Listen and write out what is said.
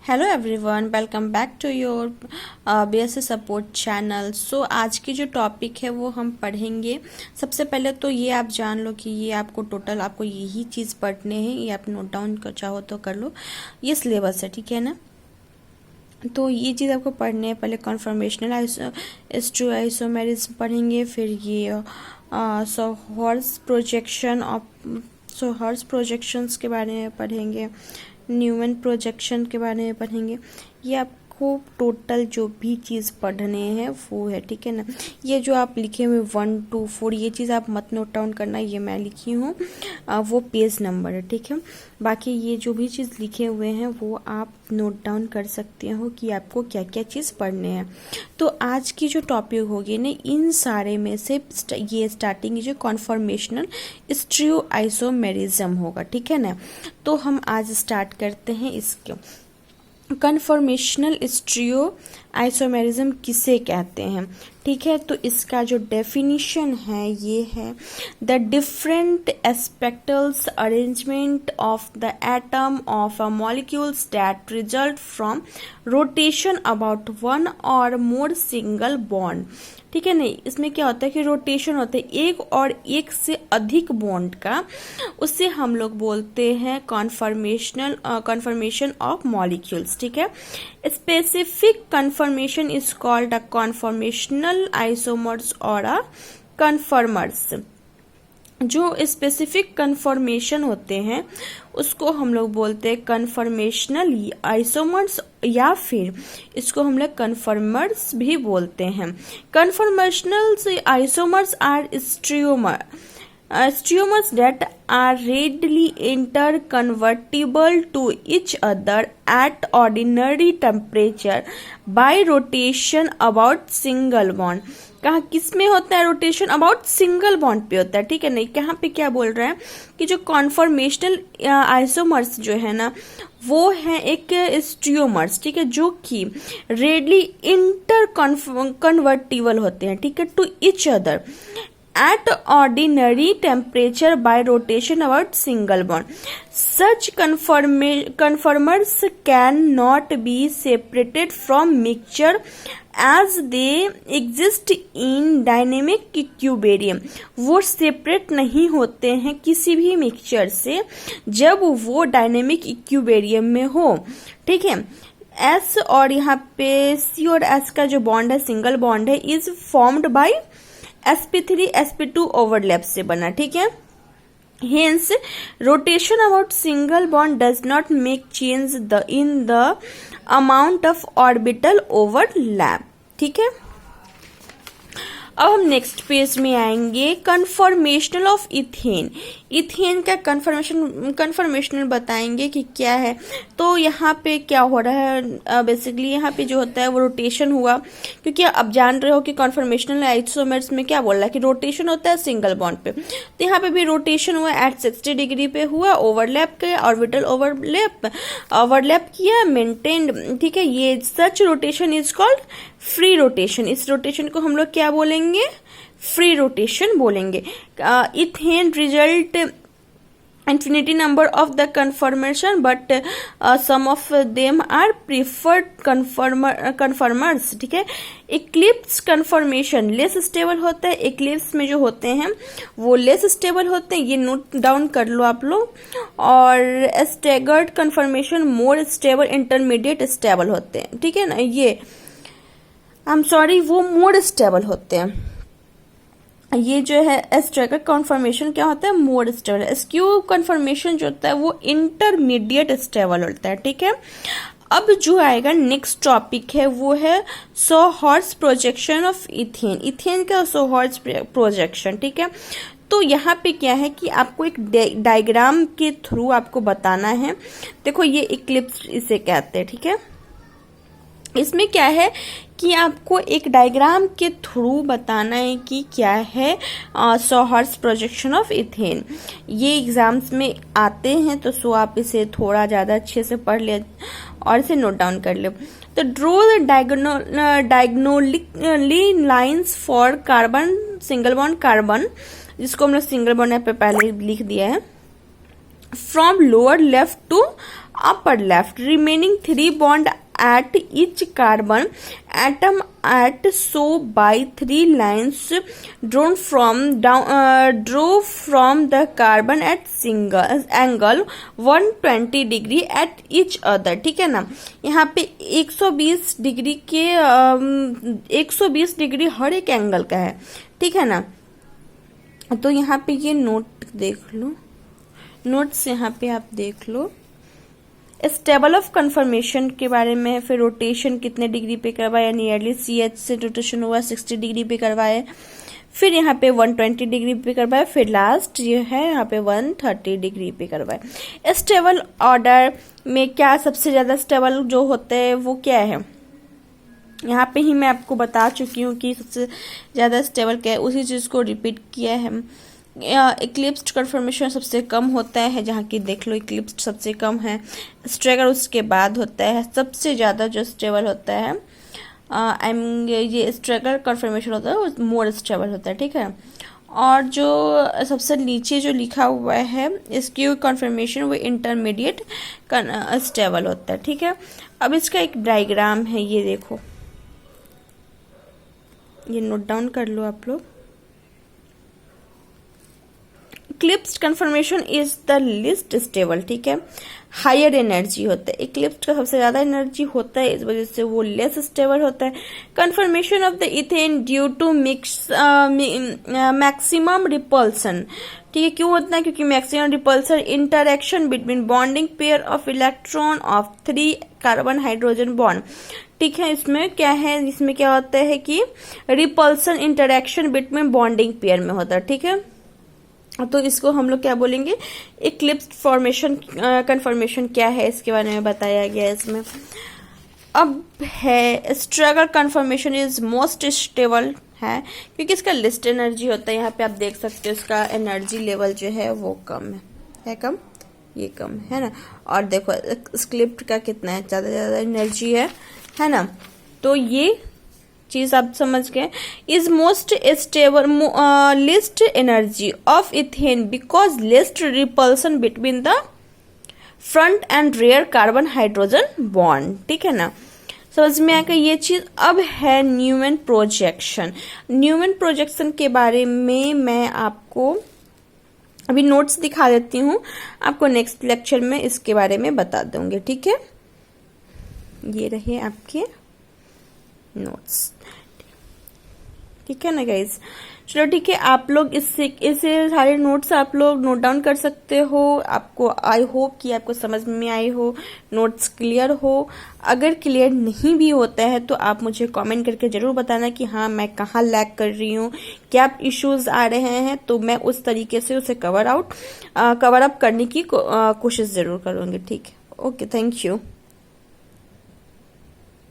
Hello everyone, welcome back to your BSc support channel. So आज की जो topic है वो हम पढ़ेंगे। सबसे पहले तो ये आप जान लो कि ये आपको टोटल आपको यही चीज़ पढ़ने हैं। ये आप नोट डाउन कर चाहो तो कर लो, ये सिलेबस है, ठीक है ना। तो ये चीज़ आपको पढ़ने है। पहले कन्फर्मेशनल आइसोमेरिज्म पढ़ेंगे, फिर ये हॉर्स प्रोजेक्शंस के बारे में पढ़ेंगे, न्यूमैन प्रोजेक्शन के बारे में पढ़ेंगे। ये आपको टोटल जो भी चीज़ पढ़ने हैं वो है, ठीक है ना। ये जो आप लिखे हुए 1 2 4 ये चीज़ आप मत नोट डाउन करना, ये मैं लिखी हूँ, वो पेज नंबर है, ठीक है। बाकी ये जो भी चीज़ लिखे हुए हैं वो आप नोट डाउन कर सकते हो कि आपको क्या क्या चीज़ पढ़ने हैं। तो आज की जो टॉपिक होगी ना, इन सारे में से ये स्टार्टिंग जो कॉन्फॉर्मेशनल स्टीरियो आइसोमेरिज्म होगा, ठीक है ना। तो हम आज स्टार्ट करते हैं इसके। कन्फॉर्मेशनल स्टीरियो आइसोमेरिज्म किसे कहते हैं, ठीक है। तो इसका जो डेफिनेशन है ये है, the different spatial arrangement of the atom of a molecules that result from rotation about one or more single bond, ठीक है। नहीं, इसमें क्या होता है कि रोटेशन होता है एक और एक से अधिक बॉन्ड का, उससे हम लोग बोलते हैं कन्फर्मेशन ऑफ मॉलिक्यूल्स, ठीक है। Specific conformation is called a conformational isomers और अ कन्फर्मर्स। जो स्पेसिफिक कन्फर्मेशन होते हैं उसको हम लोग बोलते हैं कन्फर्मेशनल आइसोमर्स, या फिर इसको हम लोग कन्फर्मर्स भी बोलते हैं। Conformational isomers are stereomers that are readily interconvertible to each other at ordinary temperature by rotation about single bond। कहाँ किस में होता है रोटेशन? अबाउट सिंगल बॉन्ड पे होता है, ठीक है। नहीं, कहाँ पे क्या बोल रहा है कि जो कॉन्फॉर्मेशनल आइसोमर्स जो है ना वो है एक स्टीरियोमर्स, ठीक है, जो कि रेडली इंटर कन्वर्टिबल होते हैं, ठीक है, to each other at ordinary temperature by rotation about single bond. Such conformers cannot be separated from mixture as they exist in dynamic equilibrium। वो सेपरेट नहीं होते हैं किसी भी मिक्सचर से जब वो डायनेमिक इक्विलिब्रियम में हो, ठीक है। एस और यहाँ पे सी और एस का जो बॉन्ड है, सिंगल बॉन्ड है, is formed by sp3 sp2 overlap से बना, ठीक है। Hence, rotation about single bond does not make change in the amount of orbital overlap, ठीक है। अब हम नेक्स्ट पेज में आएंगे, कन्फॉर्मेशनल ऑफ इथेन। इथेन का कन्फॉर्मेशनल बताएंगे कि क्या है। तो यहाँ पे क्या हो रहा है, बेसिकली यहाँ पे जो होता है वो रोटेशन हुआ, क्योंकि अब जान रहे हो कि कन्फॉर्मेशनल आइसोमर्स में क्या बोल रहा है कि रोटेशन होता है सिंगल बॉन्ड पे। तो यहाँ पे भी रोटेशन हुआ एट 60 डिग्री पे हुआ, ओवरलैप किया, ऑर्बिटल ओवरलैप किया, मेंटेन्ड, ठीक है। ये such rotation is called free rotation. इस रोटेशन को हम लोग क्या बोलेंगे? फ्री रोटेशन बोलेंगे। Ethane result infinity number of the conformation, but some of them are preferred conformers, ठीक है। इक्लिप्स कन्फर्मेशन लेस स्टेबल होता है, इक्लिप्स में जो होते हैं वो लेस स्टेबल होते हैं, ये नोट डाउन कर लो आप लोग। और staggered conformation more stable intermediate stable होते हैं, ठीक है ना। ये वो मोर स्टेबल होते हैं। ये जो है स्टैगर्ड कन्फर्मेशन क्या होता है? More stable. स्क्यू कन्फर्मेशन जो होता है वो इंटरमीडिएट स्टेबल होता है, ठीक है। अब जो आएगा नेक्स्ट टॉपिक है वो है sawhorse projection of ethane. Ethane का सोहर्स प्रोजेक्शन, ठीक है। तो यहाँ पे क्या है कि आपको एक डायग्राम के थ्रू आपको बताना है। देखो, ये इक्लिप्स इसे कहते हैं, ठीक है। इसमें क्या है कि आपको एक डायग्राम के थ्रू बताना है कि क्या है सोहर्स प्रोजेक्शन ऑफ इथेन। ये एग्जाम्स में आते हैं, तो सो आप इसे थोड़ा ज़्यादा अच्छे से पढ़ ले और इसे नोट डाउन कर ले। तो draw the diagonally lines for carbon, single bond carbon, जिसको हम लोग सिंगल बॉन्ड पे पहले लिख दिया है, from lower left to upper left. Remaining 3 bond at each carbon atom at so by 3 lines drawn from draw from the carbon at single angle 120 degree at each other. ठीक है ना, यहाँ पे 120 डिग्री के 120 डिग्री हर एक angle का है. ठीक है ना, तो यहाँ पे ये नोट देख लो, नोट्स यहाँ पे आप देख लो. स्टेबल ऑफ कन्फर्मेशन के बारे में, फिर रोटेशन कितने डिग्री पे करवाया, नियरली CH से रोटेशन हुआ 60 डिग्री पे करवाए, फिर यहाँ पे 120 डिग्री पे करवाए, फिर लास्ट ये है यहाँ पे 130 डिग्री पे करवाए. स्टेबल ऑर्डर में क्या सबसे ज़्यादा स्टेबल जो होते हैं वो क्या है, यहाँ पे ही मैं आपको बता चुकी हूँ कि सबसे ज़्यादा स्टेबल क्या है, उसी चीज़ को रिपीट किया है. इक्लिप्स्ड कन्फर्मेशन सबसे कम होता है, जहाँ की देख लो इक्लिप्स्ड सबसे कम है. स्ट्रैगर उसके बाद होता है. सबसे ज़्यादा जो स्टेबल होता है ये स्ट्रैगर कन्फर्मेशन होता है, वो मोर स्टेबल होता है. ठीक है, और जो सबसे नीचे जो लिखा हुआ है इसकी कन्फर्मेशन वो इंटरमीडिएट स्टेबल होता है. ठीक है, अब इसका एक डायग्राम है, ये देखो, ये नोट डाउन कर लो आप लोग. Eclipsed conformation is the least stable. ठीक है, हायर एनर्जी होता है. इक्लिप्स्ड का सबसे ज्यादा एनर्जी होता है, इस वजह से वो लेस स्टेबल होता है. Conformation of the ethane due to maximum repulsion. ठीक है, क्यों होता है, क्योंकि maximum repulsion interaction between bonding pair of electron of 3 carbon hydrogen bond. ठीक है, इसमें क्या है, इसमें क्या होता है कि repulsion interaction between bonding pair में होता है. ठीक है, तो इसको हम लोग क्या बोलेंगे, इक्लिप्स्ड फॉर्मेशन कन्फर्मेशन क्या है इसके बारे में बताया गया है इसमें. अब है स्ट्रैगर कन्फर्मेशन इज मोस्ट स्टेबल है, क्योंकि इसका लिस्ट एनर्जी होता है. यहाँ पे आप देख सकते हो इसका एनर्जी लेवल जो है वो कम है कम, ये कम है ना. और देखो इक्लिप्स्ड का कितना है, ज्यादा एनर्जी है ना. तो ये चीज आप समझ गए. Is most stable least energy of ethane because least repulsion between the front and rear carbon hydrogen bond. ठीक है ना, समझ में आएगा ये चीज. अब है न्यूमैन प्रोजेक्शन. न्यूमैन प्रोजेक्शन के बारे में मैं आपको अभी नोट्स दिखा देती हूँ, आपको नेक्स्ट लेक्चर में इसके बारे में बता दूंगी. ठीक है, ये रहे आपके नोट्स. ठीक है ना गाइज, चलो ठीक है, आप लोग इससे सारे नोट्स आप लोग नोट डाउन कर सकते हो. आपको आई होप कि आपको समझ में आई हो, नोट्स क्लियर हो. अगर क्लियर नहीं भी होता है तो आप मुझे कमेंट करके जरूर बताना कि हाँ मैं कहाँ लैग कर रही हूँ, क्या इश्यूज आ रहे हैं, तो मैं उस तरीके से उसे कवर अप करने की कोशिश जरूर करूँगी. ठीक है, ओके, थैंक यू.